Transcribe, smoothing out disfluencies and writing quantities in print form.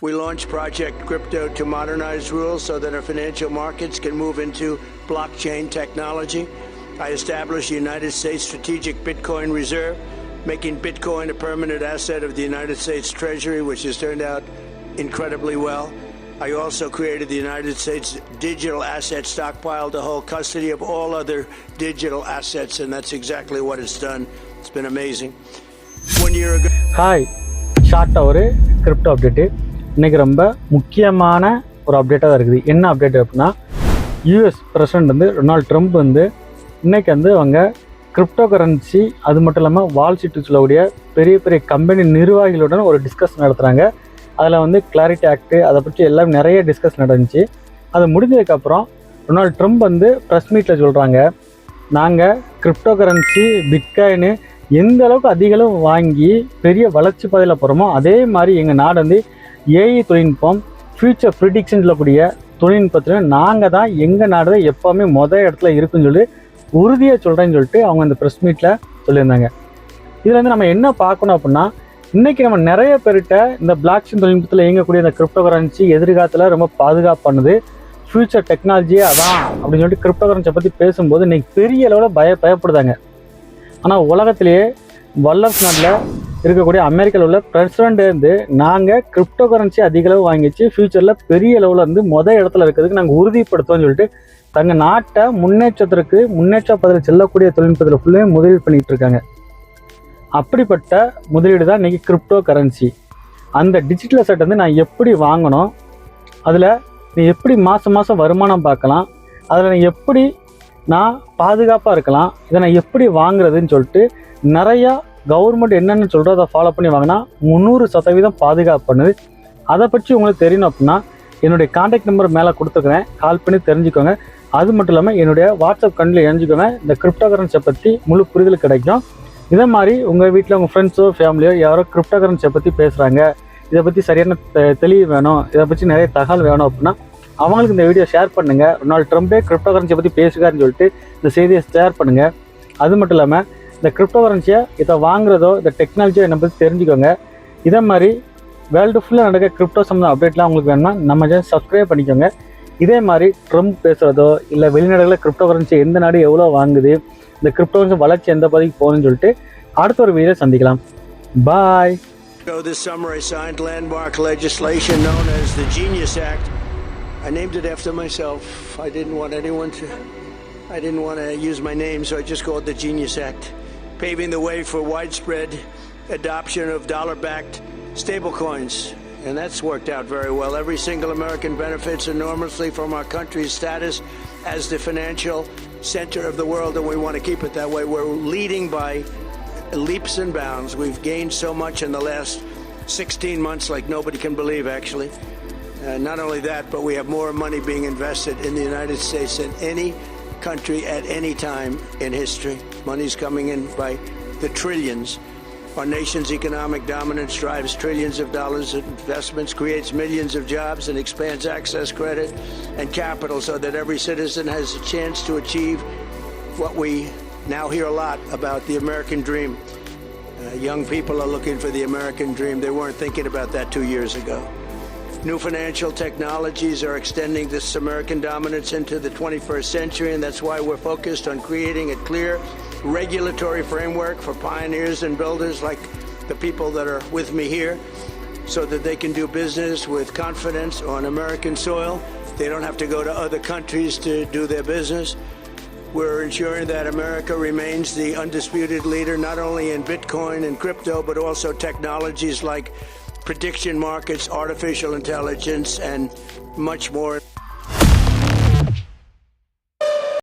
We launched Project Crypto to modernize rules so that our financial markets can move into blockchain technology. I established the United States Strategic Bitcoin Reserve, making Bitcoin a permanent asset of the United States Treasury, which has turned out incredibly well. I also created the United States Digital Asset Stockpile to hold custody of all other digital assets, and that's exactly what it's done. It's been amazing. 1 year ago. Hi, ஷார்ட்டாக ஒரு crypto update. இன்றைக்கி ரொம்ப முக்கியமான ஒரு அப்டேட்டாக தான் இருக்குது. என்ன update அப்படின்னா, யூஎஸ் பிரசிடெண்ட் வந்து டொனால்ட் ட்ரம்ப் வந்து இன்றைக்கி வந்து அவங்க கிரிப்டோ கரன்சி, அது மட்டும் இல்லாமல் வால் ஸ்ட்ரீட் சொல்லக்கூடிய பெரிய பெரிய கம்பெனி நிர்வாகிகளுடன் ஒரு டிஸ்கஸ் நடத்துகிறாங்க. அதில் வந்து கிளாரிட்டி ஆக்ட்டு அதை பற்றி எல்லாம் நிறைய டிஸ்கஸ் நடந்துச்சு. அது முடிஞ்சதுக்கப்புறம் டொனால்ட் ட்ரம்ப் வந்து ப்ரெஸ் மீட்டில் சொல்கிறாங்க, நாங்கள் கிரிப்டோ கரன்சி பிட்காயின்னு எந்த அளவுக்கு அதிகளவு வாங்கி பெரிய வளர்ச்சி பாதையில் போகிறோமோ அதே மாதிரி எங்கள் நாடு வந்து ஏஐ தொழில்நுட்பம், ஃபியூச்சர் ப்ரிடிக்ஷன் சொல்லக்கூடிய தொழில்நுட்பத்தில் நாங்கள் தான் எங்கள் நாடு தான் எப்போவுமே மொதல் இடத்துல இருக்குன்னு சொல்லி உறுதியாக சொல்கிறேன்னு சொல்லிட்டு அவங்க அந்த ப்ரெஸ் மீட்டில் சொல்லியிருந்தாங்க. இதில் வந்து நம்ம என்ன பார்க்கணும் அப்படின்னா, இன்றைக்கி நம்ம நிறைய பேர்கிட்ட இந்த பிளாக்செயின் தொழில்நுட்பத்தில் இயங்கக்கூடிய இந்த கிரிப்டோ கரன்சி எதிர்காலத்தில் ரொம்ப பாதுகாப்பானது, ஃபியூச்சர் டெக்னாலஜியே அதான் அப்படின்னு சொல்லிட்டு கிரிப்டோ கரன்சியை பற்றி பேசும்போது இன்றைக்கி பெரிய அளவில் பயப்படுதாங்க. ஆனால் உலகத்திலேயே வல்லரசு நாட்டில் இருக்கக்கூடிய அமெரிக்காவில் உள்ள பிரசிடெண்ட் வந்து நாங்கள் கிரிப்டோ கரன்சி அதிக அளவு வாங்கிச்சு ஃபியூச்சரில் பெரிய அளவில் வந்து மொதல் இடத்துல இருக்கிறதுக்கு நாங்கள் உறுதிப்படுத்தோம்னு சொல்லிட்டு தங்கள் நாட்டை முன்னேற்ற பாதையில் செல்லக்கூடிய தொழில்நுட்பத்தில் ஃபுல்லே முதலீடு பண்ணிகிட்டு இருக்காங்க. அப்படிப்பட்ட முதலீடு தான் இன்றைக்கி கிரிப்டோ கரன்சி. அந்த டிஜிட்டல் அசெட் வந்து நான் எப்படி வாங்கணும், அதில் நீ எப்படி மாதம் வருமானம் பார்க்கலாம், அதில் எப்படி நான் பாதுகாப்பாக இருக்கலாம், இதை நான் எப்படி வாங்குறதுன்னு சொல்லிட்டு நிறையா கவர்மெண்ட் என்னென்னு சொல்கிறோம் அதை ஃபாலோ பண்ணி வாங்கினா 300% பாதுகாப்பு பண்ணுது. அதை பற்றி உங்களுக்கு தெரியணும் அப்படின்னா என்னுடைய கான்டாக்ட் நம்பர் மேலே கொடுத்துருக்குறேன், கால் பண்ணி தெரிஞ்சுக்கோங்க. அது மட்டும் இல்லாமல் என்னுடைய வாட்ஸ்அப் கண்ணில் இணைஞ்சிக்கோங்க. இந்த கிரிப்டோ கரன்சியை பற்றி முழு புரிதல் கிடைக்கும். இதே மாதிரி உங்கள் வீட்டில் உங்கள் ஃப்ரெண்ட்ஸோ ஃபேமிலியோ யாரோ கிரிப்டோ கரன்சியை பற்றி பேசுகிறாங்க, இதை பற்றி சரியான தெளிவு வேணும், இதை பற்றி நிறைய தகவல் வேணும் அப்படின்னா அவங்களுக்கு இந்த வீடியோ ஷேர் பண்ணுங்கள். டொனால்ட் ட்ரம்பே கிரிப்டோ கரன்சியை பற்றி பேசுகிறாருன்னு சொல்லிட்டு இந்த செய்தியை ஷேர் பண்ணுங்கள். அது மட்டும் இல்லாமல் இந்த கிரிப்டோ கரன்சியை இதை வாங்குறதோ இந்த டெக்னாலஜியோ என்னை பற்றி தெரிஞ்சுக்கோங்க. இதே மாதிரி வேர்ல்டு ஃபுல்லாக நடக்க கிரிப்டோ சம்மந்த அப்டேட்லாம் உங்களுக்கு வேணும்னா நம்ம சேனல் சப்ஸ்கிரைப் பண்ணிக்கோங்க. இதே மாதிரி ட்ரம்ப் பேசுகிறதோ இல்லை வெளிநாடுகளில் கிரிப்டோ கரன்சி எந்த நாடு எவ்வளோ வாங்குது, இந்த கிரிப்டோ கரன்சி வளர்ச்சி எந்த பகுதிக்கு போகணும்னு சொல்லிட்டு அடுத்த ஒரு வீடியோ சந்திக்கலாம். பாய். This summer I signed landmark legislation known as the Genius Act. I named it after myself. I didn't want to use my name, so I just called it the Genius Act, paving the way for widespread adoption of dollar-backed stablecoins. And that's worked out very well. Every single American benefits enormously from our country's status as the financial center of the world, and we want to keep it that way. We're leading by leaps and bounds. We've gained so much in the last 16 months like nobody can believe, actually. Not only that, but we have more money being invested in the United States than any country at any time in history. Money's coming in by the trillions. Our nation's economic dominance drives trillions of dollars in investments, creates millions of jobs, and expands access, credit, and capital so that every citizen has a chance to achieve what we now hear a lot about, the American dream. Young people are looking for the American dream. They weren't thinking about that 2 years ago. New financial technologies are extending this American dominance into the 21st century, and that's why we're focused on creating a clear regulatory framework for pioneers and builders like the people that are with me here, so that they can do business with confidence on American soil. They don't have to go to other countries to do their business. We're ensuring that America remains the undisputed leader, not only in Bitcoin and crypto, but also technologies like prediction markets, artificial intelligence, and much more.